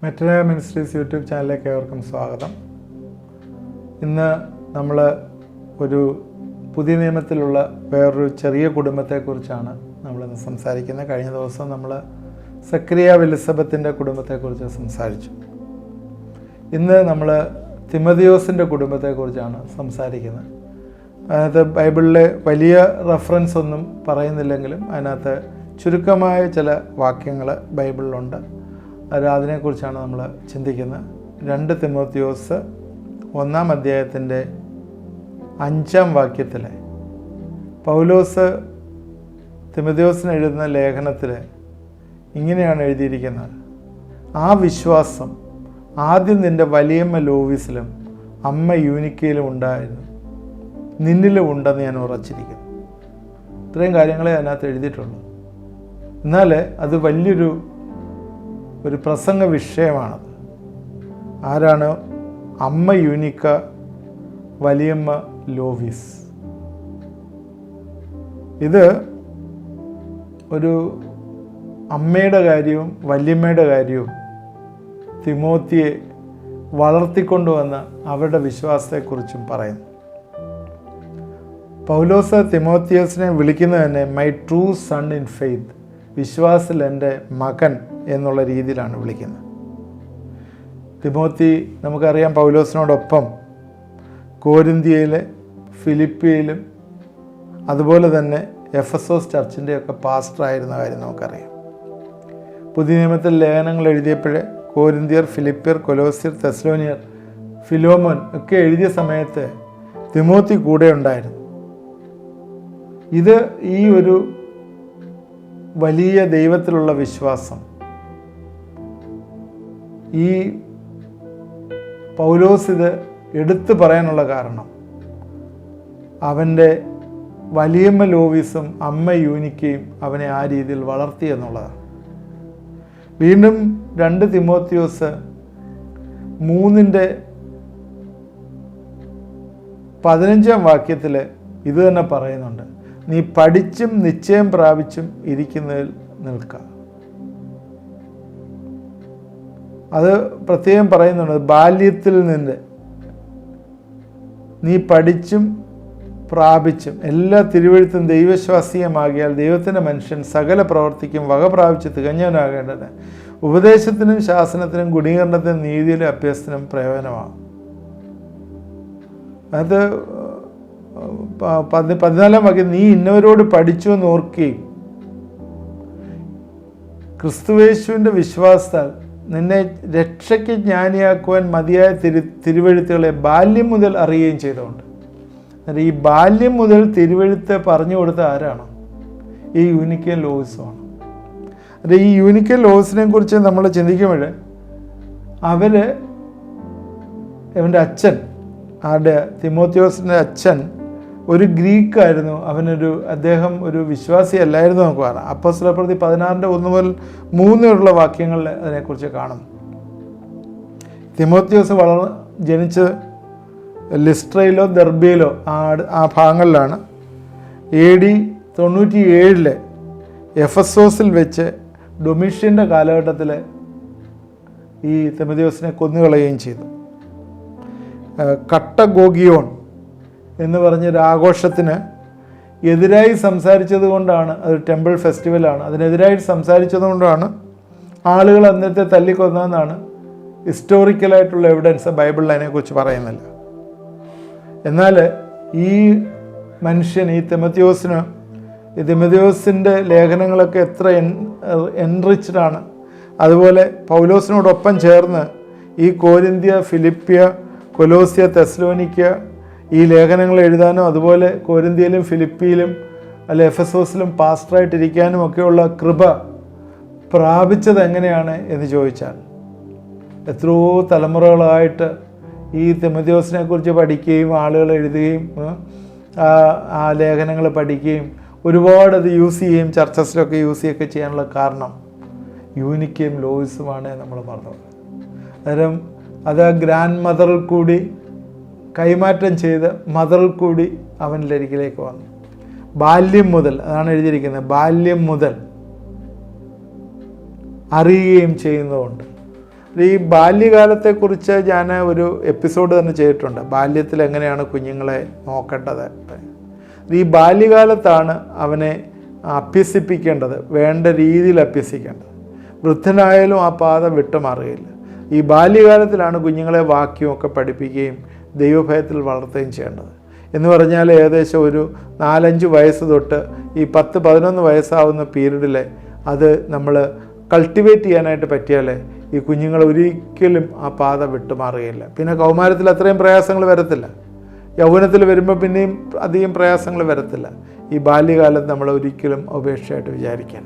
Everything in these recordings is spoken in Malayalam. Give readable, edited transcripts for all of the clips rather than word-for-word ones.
മെറ്റനയ മിനിസ്ട്രീസ് യൂട്യൂബ് ചാനലിലേക്ക് ഏവർക്കും സ്വാഗതം. ഇന്ന് നമ്മൾ ഒരു പുതിയ നിയമത്തിലുള്ള വേറൊരു ചെറിയ കുടുംബത്തെക്കുറിച്ചാണ് നമ്മളിന്ന് സംസാരിക്കുന്നത്. കഴിഞ്ഞ ദിവസം നമ്മൾ സക്രിയ എലിസബത്തിൻ്റെ കുടുംബത്തെക്കുറിച്ച് സംസാരിച്ചു. ഇന്ന് നമ്മൾ തിമോഥെയോസിൻ്റെ കുടുംബത്തെക്കുറിച്ചാണ് സംസാരിക്കുന്നത്. അതിനകത്ത് ബൈബിളിലെ വലിയ റെഫറൻസ് ഒന്നും പറയുന്നില്ലെങ്കിലും അതിനകത്ത് ചുരുക്കമായ ചില വാക്യങ്ങൾ ബൈബിളിലുണ്ട്. അതിനെക്കുറിച്ചാണ് നമ്മൾ ചിന്തിക്കുന്നത്. 2 തിമോഥെയോസ് 1 അധ്യായത്തിൻ്റെ 5 വാക്യത്തിൽ പൗലോസ് തിമോഥെയോസിന് എഴുതുന്ന ലേഖനത്തിൽ ഇങ്ങനെയാണ് എഴുതിയിരിക്കുന്നത്: ആ വിശ്വാസം ആദ്യം നിൻ്റെ വലിയമ്മ ലോവീസിലും അമ്മ യൂനിക്കയിലും ഉണ്ടായിരുന്നു, നിന്നിലും ഉണ്ടെന്ന് ഞാൻ ഉറച്ചിരിക്കുന്നു. ഇത്രയും കാര്യങ്ങളെ അതിനകത്ത് എഴുതിയിട്ടുള്ളൂ. എന്നാൽ അത് വലിയൊരു പ്രസംഗ വിഷയമാണത്. ആരാണ് അമ്മ യൂനിക്ക, വലിയമ്മ ലോവീസ്? ഇത് ഒരു അമ്മയുടെ കാര്യവും വല്യമ്മയുടെ കാര്യവും തിമോത്തിയെ വളർത്തിക്കൊണ്ടുവന്ന അവരുടെ വിശ്വാസത്തെക്കുറിച്ചും പറയുന്നു. പൗലോസ് തിമോത്തിയോസിനെ വിളിക്കുന്നത് തന്നെ my true son in faith, വിശ്വാസത്തിൽ എൻ്റെ മകൻ എന്നുള്ള രീതിയിലാണ് വിളിക്കുന്നത്. തിമോത്തി നമുക്കറിയാം പൗലോസിനോടൊപ്പം കോരിന്ത്യയിലെ, ഫിലിപ്പിയിലും അതുപോലെ തന്നെ എഫെസോസ് ചർച്ചിൻ്റെയൊക്കെ പാസ്റ്ററായിരുന്ന കാര്യം നമുക്കറിയാം. പുതിയ നിയമത്തിൽ ലേഖനങ്ങൾ എഴുതിയപ്പോഴേ കോരിന്ത്യർ, ഫിലിപ്പിയർ, കൊലോസ്യർ, തെസ്സലോനിയർ, ഫിലോമോൻ ഒക്കെ എഴുതിയ സമയത്ത് തിമോത്തി കൂടെ ഉണ്ടായിരുന്നു. ഇത് ഈ ഒരു വലിയ ദൈവത്തിലുള്ള വിശ്വാസം ഈ പൗലോസ് ഇത് എടുത്തു പറയാനുള്ള കാരണം അവൻ്റെ വലിയമ്മ ലോവീസും അമ്മ യൂനിക്കയും അവനെ ആ രീതിയിൽ വളർത്തി എന്നുള്ളതാണ്. വീണ്ടും 2 തിമോഥെയോസ് 3:15 വാക്യത്തിൽ ഇത് തന്നെ പറയുന്നുണ്ട്: നീ പഠിച്ചും നിശ്ചയം പ്രാപിച്ചും ഇരിക്കുന്നതിൽ നിൽക്കുക. അത് പ്രത്യേകം പറയുന്നുണ്ട്. ബാല്യത്തിൽ നിന്ന് നീ പഠിച്ചും പ്രാപിച്ചും എല്ലാ തിരുവെഴുത്തും ദൈവശ്വാസീയമാകിയാൽ ദൈവത്തിൻ്റെ മനുഷ്യൻ സകല പ്രവർത്തിക്കും വക പ്രാപിച്ച് തികഞ്ഞവനാകേണ്ടത് ഉപദേശത്തിനും ശാസനത്തിനും ഗുണീകരണത്തിനും നീതിയിലും അഭ്യസത്തിനും പ്രയോജനമാകും. അത് 14 വാക്യം: നീ ഇന്നവരോട് പഠിച്ചു എന്ന് ഓർക്കുകയും ക്രിസ്തുവേശുവിൻ്റെ വിശ്വാസത്താൽ നിന്നെ രക്ഷയ്ക്ക് ജ്ഞാനിയാക്കുവാൻ മതിയായ തിരുവെഴുത്തുകളെ ബാല്യം മുതൽ അറിയുകയും ചെയ്തുകൊണ്ട്. ഈ ബാല്യം മുതൽ തിരുവെഴുത്ത് പറഞ്ഞു കൊടുത്ത ആരാണ്? ഈ യൂനിക്കൽ ലോവീസുമാണ്. ഈ യൂനിക്കൽ ലോവീസിനെ കുറിച്ച് നമ്മൾ ചിന്തിക്കുമ്പോൾ അവൻ്റെ അച്ഛൻ, ആരുടെ തിമോഥെയോസിൻ്റെ അച്ഛൻ ഒരു ഗ്രീക്കായിരുന്നു. അദ്ദേഹം ഒരു വിശ്വാസി അല്ലായിരുന്നു നമുക്ക് പറയാം. അപ്പോസ്തലപ്രവൃത്തി 16:1-3 വാക്യങ്ങളിൽ അതിനെക്കുറിച്ച് കാണുന്നു. തിമോഥെയോസ് ജനിച്ച് ലിസ്ട്രയിലോ ദെർബയിലോ ആ ഭാഗങ്ങളിലാണ്. AD 97 എഫെസോസിൽ വെച്ച് ഡൊമിഷ്യൻ്റെ കാലഘട്ടത്തിൽ ഈ തിമോഥെയോസിനെ കൊന്നുകളയുകയും ചെയ്തു. കട്ടഗോഗിയോൺ എന്ന് പറഞ്ഞൊരു ആഘോഷത്തിന് എതിരായി സംസാരിച്ചത് കൊണ്ടാണ്, അതൊരു ടെമ്പിൾ ഫെസ്റ്റിവലാണ്, അതിനെതിരായി സംസാരിച്ചത് കൊണ്ടാണ് ആളുകൾ അന്നത്തെ തല്ലിക്കൊന്നതെന്നാണ് ഹിസ്റ്റോറിക്കലായിട്ടുള്ള എവിഡൻസ്. ബൈബിളിൽ അതിനെക്കുറിച്ച് പറയുന്നില്ല. എന്നാൽ ഈ മനുഷ്യൻ, ഈ തിമോഥെയോസിൻ്റെ ലേഖനങ്ങളൊക്കെ എത്ര എൻറിച്ച്ഡാണ്. അതുപോലെ പൗലോസിനോടൊപ്പം ചേർന്ന് ഈ കോരിന്ത്യ, ഫിലിപ്പിയ, കൊലോസ്യ, തെസ്സലോനിക്ക ഈ ലേഖനങ്ങൾ എഴുതാനും അതുപോലെ കോരിന്ത്യയിലും ഫിലിപ്പിയിലും എഫെസോസിലും പാസ്റ്ററായിട്ടിരിക്കാനും ഒക്കെയുള്ള കൃപ പ്രാപിച്ചത് എങ്ങനെയാണ് എന്ന് ചോദിച്ചാൽ, എത്രയോ തലമുറകളായിട്ട് ഈ തിമോഥെയോസിനെ കുറിച്ച് പഠിക്കുകയും ആളുകൾ എഴുതുകയും ആ ലേഖനങ്ങൾ പഠിക്കുകയും ഒരുപാട് അത് യൂസ് ചെയ്യുകയും ചർച്ചസിലൊക്കെ യൂസ് ചെയ്യുകയൊക്കെ ചെയ്യാനുള്ള കാരണം യൂനിക്കയും ലോവീസുമാണ് നമ്മൾ പറഞ്ഞത്. അന്നേരം അത് ഗ്രാൻഡ് മദറിൽ കൂടി കൈമാറ്റം ചെയ്ത് മദറിൽ കൂടി അവൻ്റെ അരികിലേക്ക് വന്നു. ബാല്യം മുതൽ, അതാണ് എഴുതിയിരിക്കുന്നത്, ബാല്യം മുതൽ അറിയുകയും ചെയ്യുന്നതുകൊണ്ട്. ഈ ബാല്യകാലത്തെക്കുറിച്ച് ഞാൻ ഒരു എപ്പിസോഡ് തന്നെ ചെയ്തിട്ടുണ്ട്. ബാല്യത്തിൽ എങ്ങനെയാണ് കുഞ്ഞുങ്ങളെ നോക്കേണ്ടത്. ഈ ബാല്യകാലത്താണ് അവനെ അഭ്യസിപ്പിക്കേണ്ടത്, വേണ്ട രീതിയിൽ അഭ്യസിക്കേണ്ടത്. വൃദ്ധനായാലും ആ പാത വിട്ടുമാറുകയില്ല. ഈ ബാല്യകാലത്തിലാണ് കുഞ്ഞുങ്ങളെ വാക്യമൊക്കെ പഠിപ്പിക്കുകയും ദൈവഭയത്തിൽ വളർത്തുകയും ചെയ്യേണ്ടത്. എന്ന് പറഞ്ഞാൽ ഏകദേശം ഒരു 4-5 വയസ്സ് തൊട്ട് ഈ 10-11 വയസ്സാവുന്ന പീരീഡിൽ അത് നമ്മൾ കൾട്ടിവേറ്റ് ചെയ്യാനായിട്ട് പറ്റിയാൽ ഈ കുഞ്ഞുങ്ങൾ ഒരിക്കലും ആ പാത വിട്ടുമാറുകയില്ല. പിന്നെ കൗമാരത്തിൽ അത്രയും പ്രയാസങ്ങൾ വരത്തില്ല, യൗവനത്തിൽ വരുമ്പോൾ പിന്നെയും അധികം പ്രയാസങ്ങൾ വരത്തില്ല. ഈ ബാല്യകാലത്ത് നമ്മൾ ഒരിക്കലും ഉപേക്ഷയായിട്ട് വിചാരിക്കാൻ.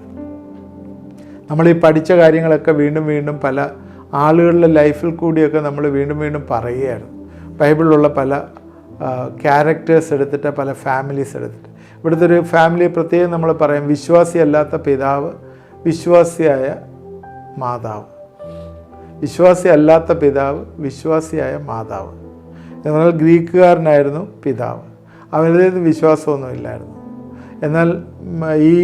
നമ്മളീ പഠിച്ച കാര്യങ്ങളൊക്കെ വീണ്ടും വീണ്ടും പല ആളുകളുടെ ലൈഫിൽ കൂടിയൊക്കെ നമ്മൾ വീണ്ടും വീണ്ടും പറയുകയായിരുന്നു. ബൈബിളിലുള്ള പല ക്യാരക്ടേഴ്സ് എടുത്തിട്ട്, പല ഫാമിലീസ് എടുത്തിട്ട്. ഇവിടുത്തെ ഒരു ഫാമിലിയെ പ്രത്യേകം നമ്മൾ പറയാം, വിശ്വാസിയല്ലാത്ത പിതാവ്, വിശ്വാസിയായ മാതാവ്. വിശ്വാസി അല്ലാത്ത പിതാവ്, വിശ്വാസിയായ മാതാവ് എന്ന് പറഞ്ഞാൽ ഗ്രീക്കുകാരനായിരുന്നു പിതാവ്. അവരുടേത് വിശ്വാസമൊന്നുമില്ലായിരുന്നു. എന്നാൽ ഈ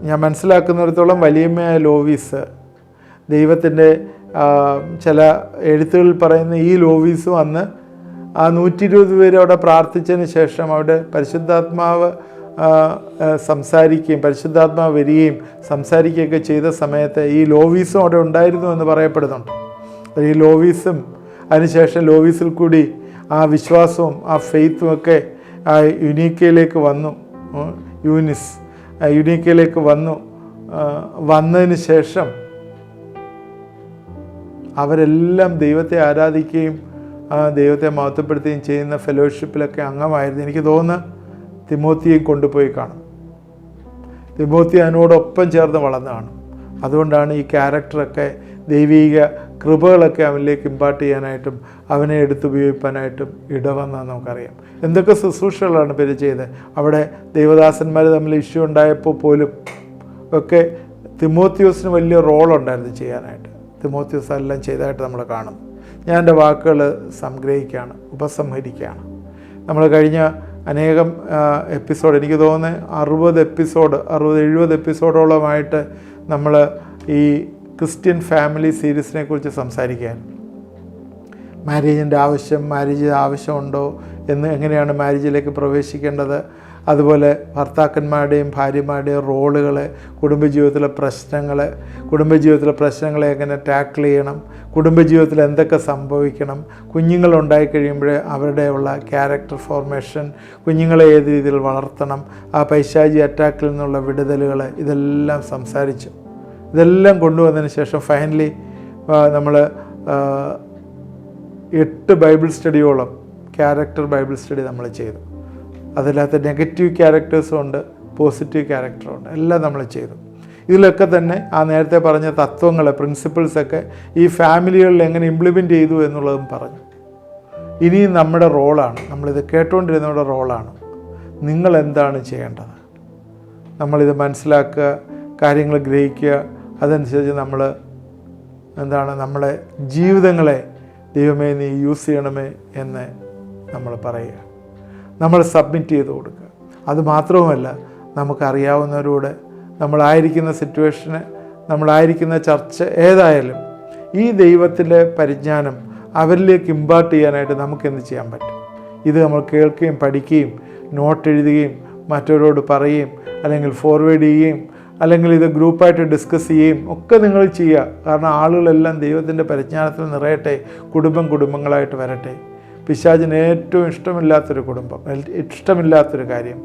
ഞാൻ മനസ്സിലാക്കുന്നിടത്തോളം വലിയമ്മയായ ലോവീസ്, ദൈവത്തിൻ്റെ ചില എഴുത്തുകളിൽ പറയുന്ന ഈ ലോവീസും അന്ന് ആ 120 പേര് അവിടെ പ്രാർത്ഥിച്ചതിന് ശേഷം അവിടെ പരിശുദ്ധാത്മാവ് സംസാരിക്കുകയും പരിശുദ്ധാത്മാവ് വരികയും സംസാരിക്കുകയൊക്കെ ചെയ്ത സമയത്ത് ഈ ലോവീസും അവിടെ ഉണ്ടായിരുന്നു എന്ന് പറയപ്പെടുന്നുണ്ട്. ഈ ലോവീസും അതിനുശേഷം ലോവീസിൽ കൂടി ആ വിശ്വാസവും ആ ഫെയ്ത്തും ഒക്കെ ആ യുനീക്കയിലേക്ക് വന്നു. യുനീക്കയിലേക്ക് വന്നതിന് ശേഷം അവരെല്ലാം ദൈവത്തെ ആരാധിക്കുകയും ദൈവത്തെ മഹത്വപ്പെടുത്തുകയും ചെയ്യുന്ന ഫെലോഷിപ്പിലൊക്കെ അംഗമായിരുന്നു. എനിക്ക് തോന്നുന്നു തിമോത്തിയെയും കൊണ്ടുപോയി കാണും. തിമോത്തി അതിനോടൊപ്പം ചേർന്ന് വളർന്നു കാണും. അതുകൊണ്ടാണ് ഈ ക്യാരക്ടറൊക്കെ, ദൈവീക കൃപകളൊക്കെ അവനിലേക്ക് ഇമ്പാർട്ട് ചെയ്യാനായിട്ടും അവനെ എടുത്തുപയോഗിക്കാനായിട്ടും ഇടവന്നാന്ന് നമുക്കറിയാം. എന്തൊക്കെ ശുശ്രൂഷകളാണ് പേര് ചെയ്തത്. അവിടെ ദൈവദാസന്മാർ തമ്മിൽ ഇഷ്യൂ ഉണ്ടായപ്പോൾ പോലും ഒക്കെ തിമോത്തിയോസിന് വലിയ റോളുണ്ടായിരുന്നു ചെയ്യാനായിട്ട്. തിമോത്തിയോസ് എല്ലാം ചെയ്തതായിട്ട് നമ്മൾ കാണും. ഞാൻ എൻ്റെ വാക്കുകൾ സംഗ്രഹിക്കുകയാണ്, ഉപസംഹരിക്കുകയാണ്. നമ്മൾ കഴിഞ്ഞ അനേകം എപ്പിസോഡ്, എനിക്ക് തോന്നുന്നത് 60-70 എപ്പിസോഡോളമായിട്ട് നമ്മൾ ഈ ക്രിസ്ത്യൻ ഫാമിലി സീരീസിനെ കുറിച്ച് സംസാരിക്കുകയാണ്. മാരേജിൻ്റെ ആവശ്യമുണ്ടോ എന്ന്, എങ്ങനെയാണ് മാരേജിലേക്ക് പ്രവേശിക്കേണ്ടത്, അതുപോലെ ഭർത്താക്കന്മാരുടെയും ഭാര്യമാരുടെയും റോളുകൾ, കുടുംബജീവിതത്തിലെ പ്രശ്നങ്ങളെ എങ്ങനെ ടാക്കിൾ ചെയ്യണം, കുടുംബജീവിതത്തിൽ എന്തൊക്കെ സംഭവിക്കണം, കുഞ്ഞുങ്ങളുണ്ടായിക്കഴിയുമ്പോൾ അവരുടെ ഉള്ള ക്യാരക്ടർ ഫോർമേഷൻ, കുഞ്ഞുങ്ങളെ ഏത് രീതിയിൽ വളർത്തണം, ആ പൈശാചി അറ്റാക്കിൽ നിന്നുള്ള വിടുതലുകൾ, ഇതെല്ലാം സംസാരിച്ചു. ഇതെല്ലാം കൊണ്ടുവന്നതിന് ശേഷം ഫൈനലി നമ്മൾ 8 ബൈബിൾ സ്റ്റഡിയോളം ക്യാരക്ടർ ബൈബിൾ സ്റ്റഡി നമ്മൾ ചെയ്തു. അതിനകത്ത് നെഗറ്റീവ് ക്യാരക്ടേഴ്സും ഉണ്ട്, പോസിറ്റീവ് ക്യാരക്ടറും ഉണ്ട്, എല്ലാം നമ്മൾ ചെയ്തു. ഇതിലൊക്കെ തന്നെ ആ നേരത്തെ പറഞ്ഞ തത്വങ്ങൾ, പ്രിൻസിപ്പിൾസൊക്കെ ഈ ഫാമിലികളിൽ എങ്ങനെ ഇംപ്ലിമെൻറ്റ് ചെയ്തു എന്നുള്ളതും പറഞ്ഞു. ഇനിയും നമ്മുടെ റോളാണ്, നമ്മളിത് കേട്ടുകൊണ്ടിരുന്നവരുടെ റോളാണ്. നിങ്ങളെന്താണ് ചെയ്യേണ്ടത്? നമ്മളിത് മനസ്സിലാക്കുക, കാര്യങ്ങൾ ഗ്രഹിക്കുക, അതനുസരിച്ച് നമ്മൾ നമ്മളെ ജീവിതങ്ങളെ ദൈവമേ നീ യൂസ് ചെയ്യണമേ എന്ന് നമ്മൾ പറയുക. നമ്മൾ സബ്മിറ്റ് ചെയ്ത് കൊടുക്കുക. അതുമാത്രവുമല്ല, നമുക്കറിയാവുന്നവരോട് നമ്മളായിരിക്കുന്ന സിറ്റുവേഷന്, നമ്മളായിരിക്കുന്ന ചർച്ച ഏതായാലും ഈ ദൈവത്തിൻ്റെ പരിജ്ഞാനം അവരിലേക്ക് ഇമ്പാർട്ട് ചെയ്യാനായിട്ട് നമുക്കെന്ത് ചെയ്യാൻ പറ്റും? ഇത് നമ്മൾ കേൾക്കുകയും പഠിക്കുകയും നോട്ട് എഴുതുകയും മറ്റവരോട് പറയുകയും അല്ലെങ്കിൽ ഫോർവേഡ് ചെയ്യുകയും അല്ലെങ്കിൽ ഇത് ഗ്രൂപ്പായിട്ട് ഡിസ്കസ് ചെയ്യുകയും ഒക്കെ നിങ്ങൾ ചെയ്യുക. കാരണം ആളുകളെല്ലാം ദൈവത്തിൻ്റെ പരിജ്ഞാനത്തിൽ നിറയട്ടെ, കുടുംബങ്ങളായിട്ട് വരട്ടെ. പിശാചിന് ഏറ്റവും ഇഷ്ടമില്ലാത്തൊരു കാര്യം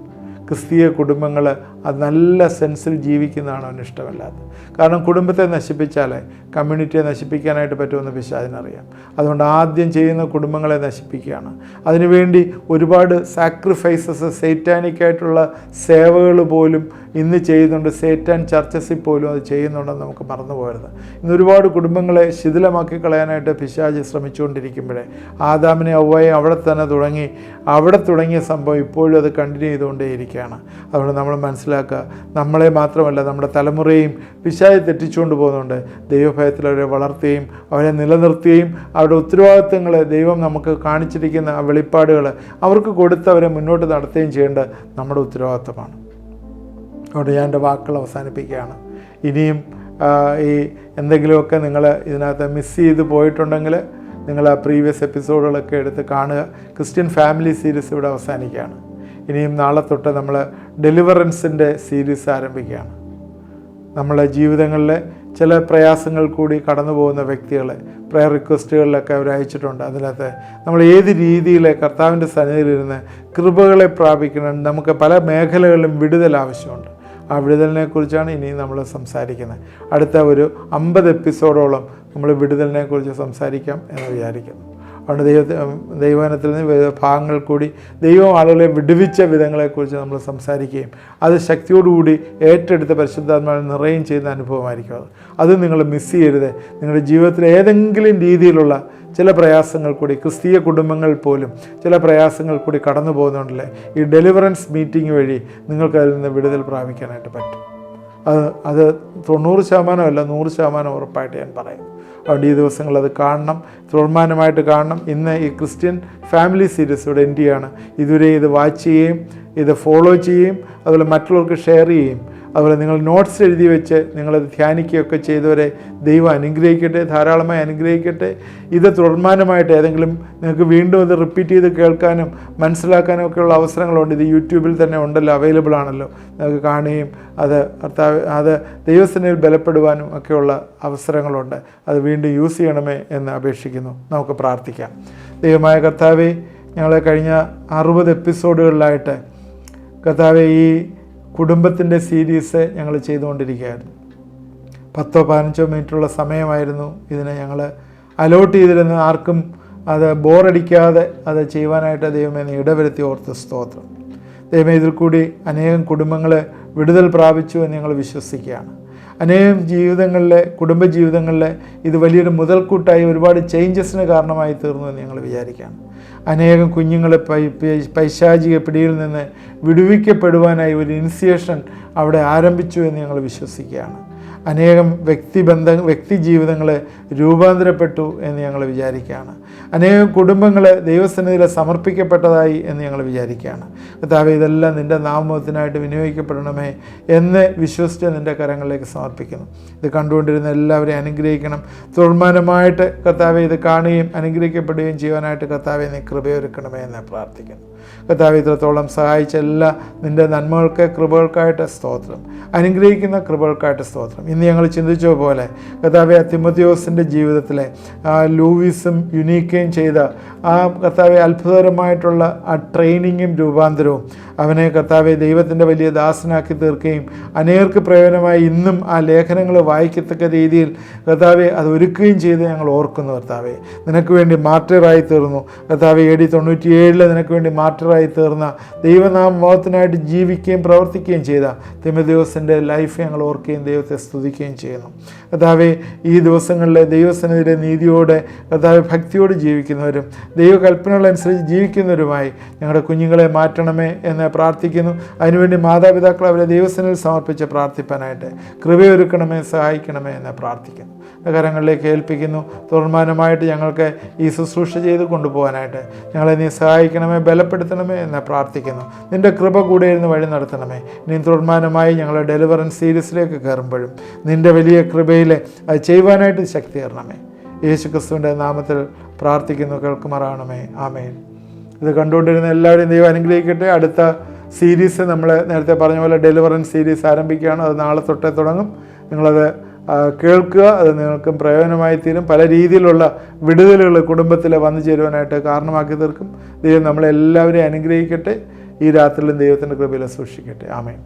ക്രിസ്തീയ കുടുംബങ്ങൾ അത് നല്ല സെൻസിൽ ജീവിക്കുന്നതാണ് അവന് ഇഷ്ടമല്ലാത്തത്. കാരണം കുടുംബത്തെ നശിപ്പിച്ചാലേ കമ്മ്യൂണിറ്റിയെ നശിപ്പിക്കാനായിട്ട് പറ്റുമെന്ന് പിശാചിനറിയാം. അതുകൊണ്ട് ആദ്യം ചെയ്യുന്ന കുടുംബങ്ങളെ നശിപ്പിക്കുകയാണ്. അതിനുവേണ്ടി ഒരുപാട് സാക്രിഫൈസസ്, സേറ്റാനിക്കായിട്ടുള്ള സേവകൾ പോലും ഇന്ന് ചെയ്യുന്നുണ്ട്. സേറ്റാൻ ചർച്ചസിൽ പോലും അത് ചെയ്യുന്നുണ്ടെന്ന് നമുക്ക് മറന്നു പോകരുത്. ഇന്ന് ഒരുപാട് കുടുംബങ്ങളെ ശിഥിലമാക്കി കളയാനായിട്ട് പിശാച് ശ്രമിച്ചുകൊണ്ടിരിക്കുമ്പോഴേ ആദാമിനെ ഹവ്വയെ അവിടെ തുടങ്ങിയ സംഭവം ഇപ്പോഴും അത് കണ്ടിന്യൂ ചെയ്തുകൊണ്ടേയിരിക്കുകയാണ്. അതുകൊണ്ട് നമ്മൾ മനസ്സിലാക്കുക, നമ്മളെ മാത്രമല്ല നമ്മുടെ തലമുറയും പിശാച് തെറ്റിച്ചുകൊണ്ട് പോകുന്നുണ്ട്. ദൈവഭയത്തിൽ അവരെ വളർത്തുകയും അവരെ നിലനിർത്തുകയും അവരുടെ ഉത്തരവാദിത്തങ്ങൾ ദൈവം നമുക്ക് കാണിച്ചിരിക്കുന്ന ആ വെളിപ്പാടുകൾ അവർക്ക് കൊടുത്ത് അവരെ മുന്നോട്ട് നടത്തുകയും ചെയ്യേണ്ടത് നമ്മുടെ ഉത്തരവാദിത്തമാണ്. അതുകൊണ്ട് ഞാൻ എൻ്റെ വാക്കുകൾ അവസാനിപ്പിക്കുകയാണ്. ഇനിയും ഈ എന്തെങ്കിലുമൊക്കെ നിങ്ങൾ ഇതിനകത്ത് മിസ് ചെയ്ത് പോയിട്ടുണ്ടെങ്കിൽ നിങ്ങൾ ആ പ്രീവിയസ് എപ്പിസോഡുകളൊക്കെ എടുത്ത് കാണുക. ക്രിസ്ത്യൻ ഫാമിലി സീരീസ് ഇവിടെ അവസാനിക്കുകയാണ്. ഇനിയും നാളെ തൊട്ട് നമ്മൾ ഡെലിവറൻസിൻ്റെ സീരീസ് ആരംഭിക്കുകയാണ്. നമ്മളെ ജീവിതങ്ങളിലെ ചില പ്രയാസങ്ങൾ കൂടി കടന്നു പോകുന്ന വ്യക്തികളെ പ്രയർ റിക്വസ്റ്റുകളിലൊക്കെ അവർ അയച്ചിട്ടുണ്ട്. അതിനകത്ത് നമ്മൾ ഏത് രീതിയിൽ കർത്താവിൻ്റെ സന്നിധിയിലിരുന്ന് കൃപകളെ പ്രാപിക്കണം, നമുക്ക് പല മേഖലകളിലും വിടുതൽ ആവശ്യമുണ്ട്. ആ വിടുതലിനെക്കുറിച്ചാണ് ഇനി നമ്മൾ സംസാരിക്കുന്നത്. അടുത്ത ഒരു 50 എപ്പിസോഡോളം നമ്മൾ വിടുതലിനെക്കുറിച്ച് സംസാരിക്കാം എന്ന് വിചാരിക്കുന്നു. അതുകൊണ്ട് ദൈവവചനത്തിൽ നിന്ന് ഭാഗങ്ങൾ കൂടി ദൈവം ആളുകളെ വിടുവിച്ച വിധങ്ങളെക്കുറിച്ച് നമ്മൾ സംസാരിക്കുകയും അത് ശക്തിയോടുകൂടി ഏറ്റെടുത്ത് പരിശുദ്ധാത്മാവിൽ നിറയും ചെയ്യുന്ന അനുഭവമായിരിക്കും അത് നിങ്ങൾ മിസ് ചെയ്യരുത്. നിങ്ങളുടെ ജീവിതത്തിൽ ഏതെങ്കിലും രീതിയിലുള്ള ചില പ്രയാസങ്ങൾ കൂടി, ക്രിസ്തീയ കുടുംബങ്ങൾ പോലും ചില പ്രയാസങ്ങൾ കൂടി കടന്നു പോകുന്നുണ്ടല്ലേ, ഈ ഡെലിവറൻസ് മീറ്റിംഗ് വഴി നിങ്ങൾക്ക് അതിൽ നിന്ന് വിടുതൽ പ്രാപിക്കാനായിട്ട് പറ്റും. അത് 90% അല്ല, 100% ഉറപ്പായിട്ട് ഞാൻ പറയും. അതുകൊണ്ട് ഈ ദിവസങ്ങൾ അത് കാണണം, തുടർമാനമായിട്ട് കാണണം. ഇന്ന് ഈ ക്രിസ്ത്യൻ ഫാമിലി സീരീസ് ഇവിടെ എൻഡ് ചെയ്യാണ്. ഇതുവരെ ഇത് വാച്ച് ചെയ്യുകയും ഇത് ഫോളോ ചെയ്യുകയും അതുപോലെ മറ്റുള്ളവർക്ക് ഷെയർ ചെയ്യുകയും അതുപോലെ നിങ്ങൾ നോട്ട്സ് എഴുതി വെച്ച് നിങ്ങളത് ധ്യാനിക്കുകയൊക്കെ ചെയ്തവരെ ദൈവം അനുഗ്രഹിക്കട്ടെ, ധാരാളമായി അനുഗ്രഹിക്കട്ടെ. ഇത് തുടർമാനമായിട്ട് ഏതെങ്കിലും നിങ്ങൾക്ക് വീണ്ടും ഇത് റിപ്പീറ്റ് ചെയ്ത് കേൾക്കാനും മനസ്സിലാക്കാനും ഒക്കെയുള്ള അവസരങ്ങളുണ്ട്. ഇത് യൂട്യൂബിൽ തന്നെ ഉണ്ടല്ലോ, അവൈലബിൾ ആണല്ലോ. നിങ്ങൾക്ക് കാണുകയും അത് ദൈവസന്നിധിയിൽ ബലപ്പെടുവാനും ഒക്കെയുള്ള അവസരങ്ങളുണ്ട്. അത് വീണ്ടും യൂസ് ചെയ്യണമേ എന്ന് അപേക്ഷിക്കുന്നു. നമുക്ക് പ്രാർത്ഥിക്കാം. ദൈവമായ കർത്താവേ, ഞങ്ങൾ കഴിഞ്ഞ 60 എപ്പിസോഡുകളിലായിട്ട് കർത്താവേ ഈ കുടുംബത്തിൻ്റെ സീരീസ് ഞങ്ങൾ ചെയ്തുകൊണ്ടിരിക്കുകയായിരുന്നു. 10-15 മിനിറ്റുള്ള സമയമായിരുന്നു ഇതിനെ ഞങ്ങൾ അലോട്ട് ചെയ്തിരുന്നത്. ആർക്കും അത് ബോറടിക്കാതെ അത് ചെയ്യുവാനായിട്ട് ദൈവമേ നീ ഇടവരുത്തി ഓർത്ത് സ്തോത്രം. ദൈവമേ ഇതിൽ കൂടി അനേകം കുടുംബങ്ങൾ വിടുതൽ പ്രാപിച്ചു എന്ന് ഞങ്ങൾ വിശ്വസിക്കുകയാണ്. അനേകം ജീവിതങ്ങളിലെ കുടുംബജീവിതങ്ങളിലെ ഇത് വലിയൊരു മുതൽക്കൂട്ടായി ഒരുപാട് ചേഞ്ചസിന് കാരണമായി തീർന്നു എന്ന് ഞങ്ങൾ വിചാരിക്കുകയാണ്. അനേകം കുഞ്ഞുങ്ങൾ പൈശാചിക പിടിയിൽ നിന്ന് വിടുവിക്കപ്പെടുവാനായി ഒരു ഇനിഷ്യേഷൻ അവിടെ ആരംഭിച്ചു എന്ന് ഞങ്ങൾ വിശ്വസിക്കുകയാണ്. അനേകം വ്യക്തി ജീവിതങ്ങൾ രൂപാന്തരപ്പെട്ടു എന്ന് ഞങ്ങൾ വിചാരിക്കുകയാണ്. അനേകം കുടുംബങ്ങൾ ദൈവസന്നിധിയിൽ സമർപ്പിക്കപ്പെട്ടതായി എന്ന് ഞങ്ങൾ വിചാരിക്കുകയാണ്. കർത്താവേ, ഇതെല്ലാം നിൻ്റെ നാമത്തിനായിട്ട് വിനിയോഗിക്കപ്പെടണമേ എന്ന് വിശ്വസിച്ച് നിൻ്റെ കരങ്ങളിലേക്ക് സമർപ്പിക്കുന്നു. ഇത് കണ്ടുകൊണ്ടിരുന്ന എല്ലാവരെയും അനുഗ്രഹിക്കണം. തുടർമാനമായിട്ട് കർത്താവെ ഇത് കാണുകയും അനുഗ്രഹിക്കപ്പെടുകയും ചെയ്യുവാനായിട്ട് കർത്താവെ നീ കൃപയൊരുക്കണമേ എന്ന് പ്രാർത്ഥിക്കുന്നു. കർത്താവെ, ഇത്രത്തോളം സഹായിച്ച എല്ലാ നിൻ്റെ നന്മകൾക്ക് കൃപകൾക്കായിട്ട് സ്തോത്രം, അനുഗ്രഹിക്കുന്ന കൃപകൾക്കായിട്ട് സ്തോത്രം. ഇന്ന് ഞങ്ങൾ ചിന്തിച്ച പോലെ കർത്താവെ തിമോത്തിയോസിൻ്റെ ജീവിതത്തിലെ ലൂയിസും യുനീക്കയും ചെയ്ത കർത്താവെ അത്ഭുതകരമായിട്ടുള്ള ട്രെയിനിങ്ങും രൂപാന്തരവും അവനെ കർത്താവെ ദൈവത്തിൻ്റെ വലിയ ദാസനാക്കി തീർക്കുകയും അനേകർക്ക് പ്രയോജനമായി ഇന്നും ആ ലേഖനങ്ങൾ വായിക്കത്തക്ക രീതിയിൽ കർത്താവെ അത് ഒരുക്കുകയും ചെയ്ത് ഞങ്ങൾ ഓർക്കുന്നു. കർത്താവെ, നിനക്ക് വേണ്ടി മാർട്ടിറായി തീർന്നു. കർത്താവെ, AD 97 നിനക്ക് വേണ്ടി മാർട്ടിറായി തീർന്ന ദൈവനാമത്തിനായിട്ട് ജീവിക്കുകയും പ്രവർത്തിക്കുകയും ചെയ്ത തിമോത്തിയോസിൻ്റെ ലൈഫ് ഞങ്ങൾ ഓർക്കുകയും ദൈവത്തെ സ്തുതിക്കുകയും ചെയ്യുന്നു. കർത്താവെ, ഈ ദിവസങ്ങളിലെ ദൈവസന്നിധിയിലെ നീതിയോടെ കർത്താവെ ഭക്തിയോട് ജീവിക്കുന്നവരും ദൈവകൽപ്പനകളനുസരിച്ച് ജീവിക്കുന്നവരുമായി ഞങ്ങളുടെ കുഞ്ഞുങ്ങളെ മാറ്റണമേ എന്ന് പ്രാർത്ഥിക്കുന്നു. അതിനുവേണ്ടി മാതാപിതാക്കൾ അവരെ ദൈവസന്നിധിയിൽ സമർപ്പിച്ച് പ്രാർത്ഥിപ്പാനായിട്ട് കൃപയൊരുക്കണമേ, സഹായിക്കണമേ എന്ന് പ്രാർത്ഥിക്കുന്നു. കരങ്ങളിലേക്ക് ഏൽപ്പിക്കുന്നു. തുടർമാനമായിട്ട് ഞങ്ങൾക്ക് ഈ ശുശ്രൂഷ ചെയ്ത് കൊണ്ടുപോകാനായിട്ട് ഞങ്ങളെ നീ സഹായിക്കണമേ, ബലപ്പെടുത്തണമേ എന്ന് പ്രാർത്ഥിക്കുന്നു. നിൻ്റെ കൃപ കൂടെ ഇരുന്ന് വഴി നടത്തണമേ. ഇനി തുടർമാനമായി ഞങ്ങൾ ഡെലിവറൻസ് സീരീസിലേക്ക് കയറുമ്പോഴും നിൻ്റെ വലിയ കൃപയിൽ അത് ചെയ്യുവാനായിട്ട് ശക്തി തരണമേ. യേശുക്രിസ്തുവിൻ്റെ നാമത്തിൽ പ്രാർത്ഥിക്കുന്നു, കേൾക്കുമാറാണമേ. ആമേൻ. ഇത് കണ്ടുകൊണ്ടിരുന്ന എല്ലാവരെയും ദൈവം അനുഗ്രഹിക്കട്ടെ. അടുത്ത സീരീസ് നമ്മൾ നേരത്തെ പറഞ്ഞ പോലെ ഡെലിവറൻസ് സീരീസ് ആരംഭിക്കുകയാണ്. അത് നാളെ തൊട്ടേ തുടങ്ങും. നിങ്ങളത് കേൾക്കുക, അത് നിങ്ങൾക്കും പ്രയോജനമായി തീരും. പല രീതിയിലുള്ള വിടുതലുകൾ കുടുംബത്തിൽ വന്നു ചേരുവാനായിട്ട് കാരണമാക്കി തീർക്കും. ദൈവം നമ്മളെല്ലാവരെയും അനുഗ്രഹിക്കട്ടെ. ഈ രാത്രിയിലും ദൈവത്തിൻ്റെ കൃപയിൽ സൂക്ഷിക്കട്ടെ. ആമേൻ.